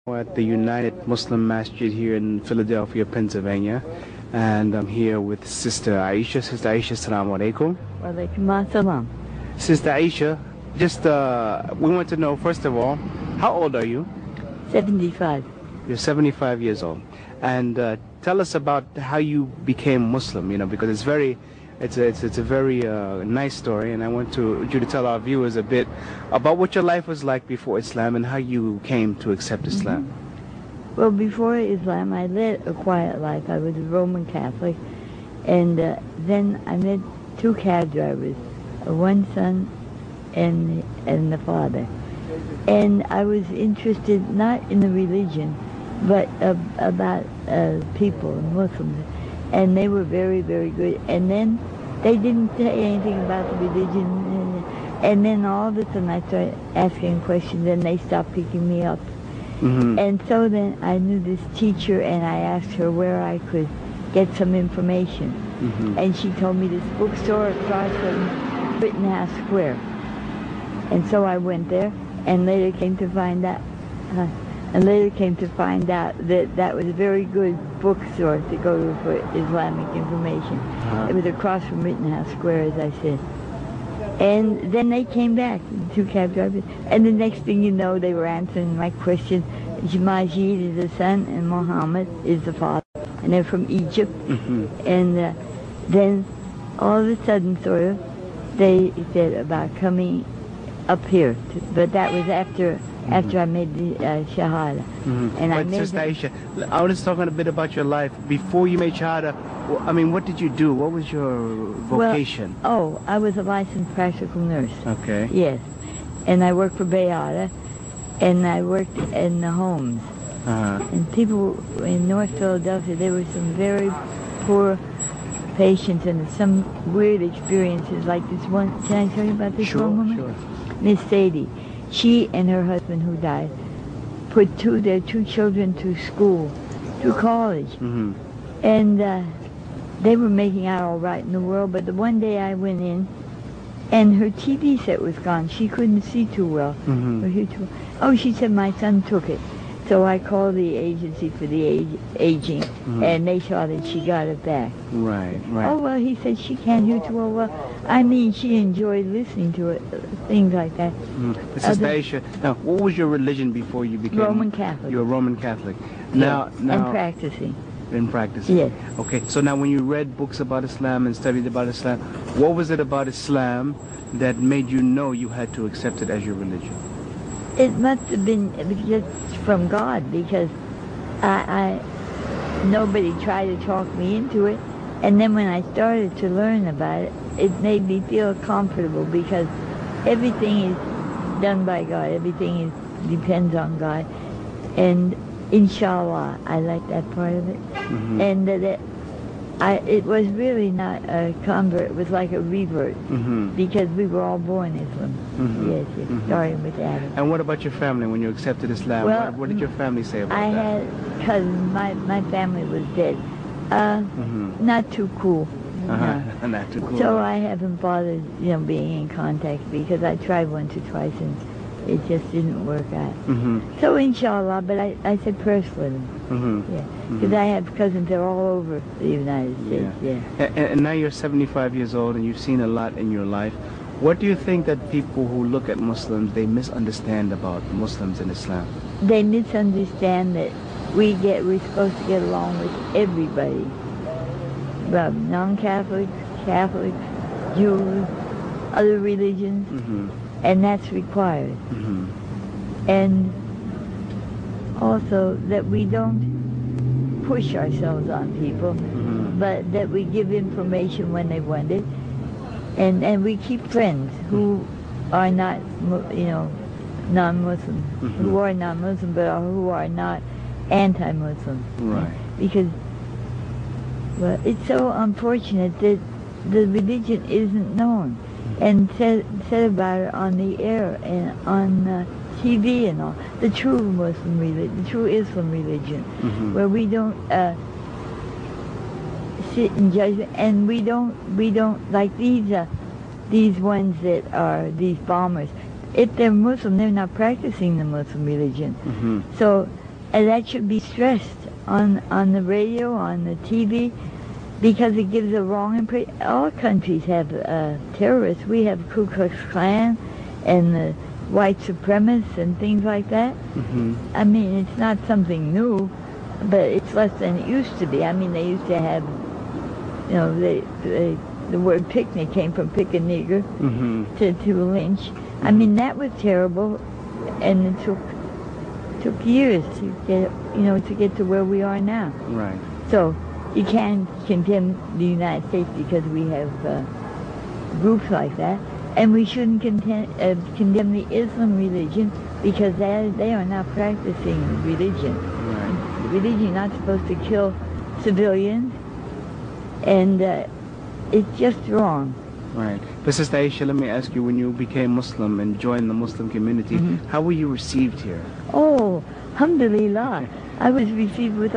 At the United Muslim Masjid here in Philadelphia, Pennsylvania, and I'm here with Sister Aisha. Sister Aisha, assalamu alaikum. Wa alaikum assalam. Sister Aisha, just we want to know, first of all, how old are you? 75. You're 75 years old, and tell us about how you became Muslim. You know, because it's a very nice story, and I want you to tell our viewers a bit about what your life was like before Islam and how you came to accept Islam. Well, before Islam, I led a quiet life. I was a Roman Catholic, and then I met two cab drivers, one son and the father. And I was interested not in the religion, but about people, Muslims. And they were very, very good. And then they didn't say anything about the religion. And then all of a sudden I started asking questions and they stopped picking me up. Mm-hmm. And so then I knew this teacher and I asked her where I could get some information. Mm-hmm. And she told me this bookstore across from Rittenhouse Square. And so I went there and later came to find out that that was a very good bookstore to go to for Islamic information. Uh-huh. It was across from Rittenhouse Square, as I said. And then they came back, the two cab drivers, and the next thing you know, they were answering my question. Majid is the son, and Muhammad is the father, and they're from Egypt. Mm-hmm. And then all of a sudden, sort of, they said about coming up here, but that was after I made the Shahada. Mm-hmm. And but Sister Aisha, I was talking a bit about your life. Before you made Shahada, I mean, what did you do? What was your vocation? Well, I was a licensed practical nurse. Okay. Yes. And I worked for Beata, and I worked in the homes. Uh-huh. And people in North Philadelphia, there were some very poor patients and some weird experiences like this one. Can I tell you about this one woman? Sure. Miss Sadie. She and her husband who died put their two children to school, to college. Mm-hmm. And they were making out all right in the world, but the one day I went in and her TV set was gone. She couldn't see too well. Mm-hmm. Oh, she said my son took it. So I called the agency for the aging, mm-hmm. and they saw that she got it back. Right. Oh, well, he said she can't hear too well. I mean, she enjoyed listening to it, things like that. Mm-hmm. Sister Aisha, now, what was your religion before you became... Roman Catholic. You were Roman Catholic. Yes. Now, and practicing. In practicing? Yes. Okay, so now when you read books about Islam and studied about Islam, what was it about Islam that made you know you had to accept it as your religion? It must have been just from God, because nobody tried to talk me into it. And then when I started to learn about it, it made me feel comfortable, because everything is done by God. Everything depends on God. And inshallah, I like that part of it. Mm-hmm. And it was really not a convert. It was like a revert, mm-hmm. because we were all born Islam. Mm-hmm. Yes, mm-hmm. starting with Adam. And what about your family when you accepted Islam? Well, what did your family say about I that? had cousins. My family was dead. Mm-hmm. Not too cool. Uh-huh. No. Not too cool. So I haven't bothered, being in contact, because I tried once or twice and it just didn't work out. Mm-hmm. So inshallah, but I said prayers for them. Mm-hmm. Yeah, because I have cousins that are all over the United States. Yeah. And now you're 75 years old and you've seen a lot in your life. What do you think that people who look at Muslims, they misunderstand about Muslims and Islam? They misunderstand that we're supposed to get along with everybody. Non-Catholics, Catholics, Jews, other religions, mm-hmm. and that's required. Mm-hmm. And also that we don't push ourselves on people, mm-hmm. but that we give information when they want it, and we keep friends who are not, non-Muslim, mm-hmm. who are non-Muslim, but who are not anti-Muslim. Right. Because, well, it's so unfortunate that the religion isn't known and said about it on the air and on TV and all. The true Muslim religion, the true Islam religion, mm-hmm. where we don't sit in judgment, and we don't like these ones that are these bombers. If they're Muslim, they're not practicing the Muslim religion. Mm-hmm. So And that should be stressed on the radio, on the TV, because it gives a wrong impression. All countries have terrorists. We have Ku Klux Klan and the white supremacists and things like that. Mm-hmm. I mean, it's not something new, but it's less than it used to be. I mean, they used to have, you know, the word picnic came from pick a nigger Mm-hmm. to lynch. I mean, that was terrible, and it took years to get, you know, to get to where we are now. Right. So you can't condemn the United States because we have groups like that, and we shouldn't condemn the Islam religion because they are not practicing religion. Right. Religion is not supposed to kill civilians, and it's just wrong. Right. But Sister Aisha, let me ask you, when you became Muslim and joined the Muslim community, how were you received here? Oh, alhamdulillah. I was received with